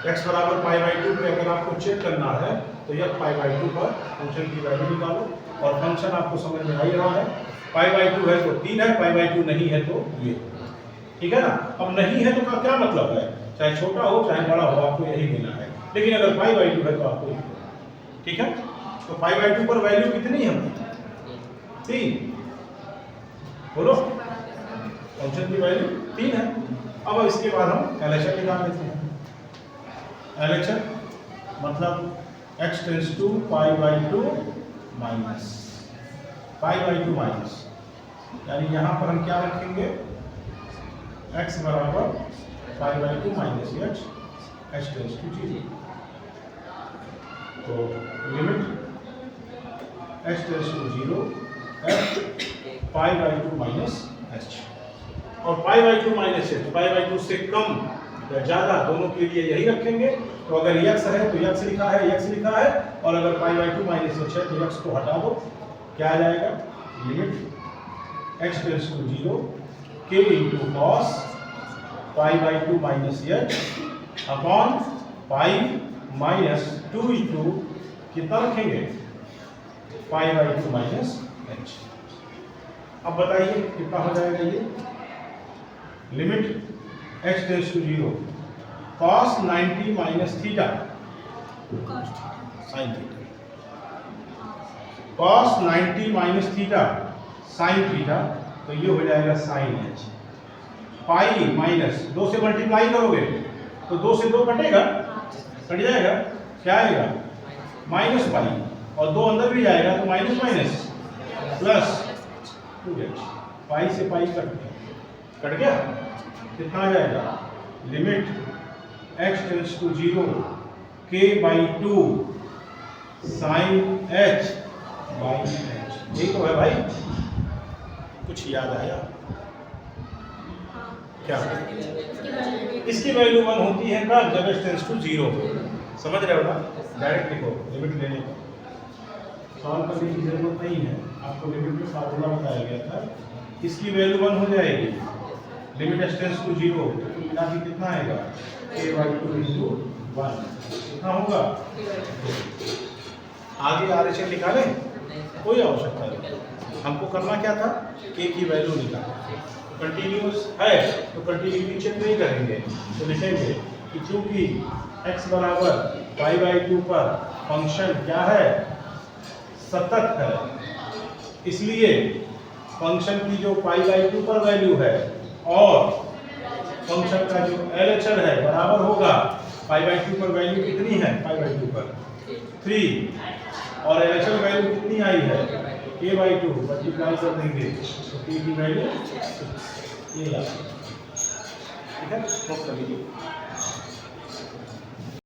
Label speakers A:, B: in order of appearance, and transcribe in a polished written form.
A: x बराबर pi by 2 पे अगर आपको चेक करना है तो यह पाई बाई 2 पर फंक्शन की वैल्यू निकालो और फंक्शन आपको समझ में आ ही रहा है। पाई बाई 2 है तो 3 है, पाई बाई 2 नहीं है तो ये, ठीक है ना। अब नहीं है तो का क्या मतलब है, चाहे छोटा हो चाहे बड़ा हो आपको यही देना है, लेकिन अगर पाई बाई 2 है तो आपको, ठीक है। तो पाई बाई 2 पर वैल्यू कितनी है, 3, बोलो फंक्शन की वैल्यू 3 है। अब इसके बाद हम एलएचआर निकाल लेते हैं। एलएचआर मतलब x tends to pi by 2 minus pi by 2 minus, यानी यहाँ पर हम क्या रखेंगे, x बराबर pi by 2 minus h tends to 0। तो limit h tends to 0 pi by 2 minus h, और pi by 2 minus h, pi by 2 से कम या ज्यादा दोनों के लिए यही रखेंगे। तो अगर x है तो x लिखा है, x लिखा है, और अगर पाई बाई 2 माइनस h है तो x को हटा दो, क्या आ जाएगा, limit x tends to 0 k into cos pi by 2 minus h upon pi minus 2 into कितना रखेंगे, पाई बाई 2 माइनस h। अब बताइए कितना हो जाएगा ये, limit x tends to 0 cos 90 minus theta sine theta, cos 90 minus theta sine theta, तो ये हो जाएगा साइन h। पाई माइनस 2 से मल्टीप्लाई करोगे तो 2 से 2 कटेगा, कट जाएगा, क्या आएगा माइनस पाई, और 2 अंदर भी जाएगा तो माइनस माइनस प्लस 2h, पाई से पाई कट गया, कितना आ जाएगा, limit x tends to 0 k by 2 sine h by h। यही तो है भाई, कुछ याद आया क्या, इसकी वैल्यू 1 होती है कब, जब x टेंस टू 0, समझ रहे हो ना। डायरेक्ट लिखो, लिमिट लेने का सॉल्व करने की जरूरत नहीं है, आपको लिमिट में फार्मूला बताया गया था, इसकी वैल्यू 1 हो जाएगी, लिमिट x टेंस टू 0, तो मिला के कितना आएगा, k बाई 2 इंटू 1, कितना होगा, आगे आरएचएल निकालें, कोई आवश्यकता नहीं, हमको करना क्या था, k की वैल्यू निकालना। कंटिन्यूस है तो कंटिन्यूटी चेक नहीं करेंगे, तो लिखेंगे कि चूंकि x बराबर पाई बाई 2 पर फंक्शन क्या है, सतत है, इसलिए फंक्शन की जो पाई बाई 2 पर वैल्यू है और फंक्शन का जो एलएचआर है बराबर होगा, पाई बाई 2 पर वैल्यू कितनी है, पाई बाई 2 पर 3, और एलएचआर वैल्यू कितनी आई है, k बाई 2, मल्टीप्लाई कर देंगे तो k की वैल्यू ये, ठीक है, नोट कर लीजिए।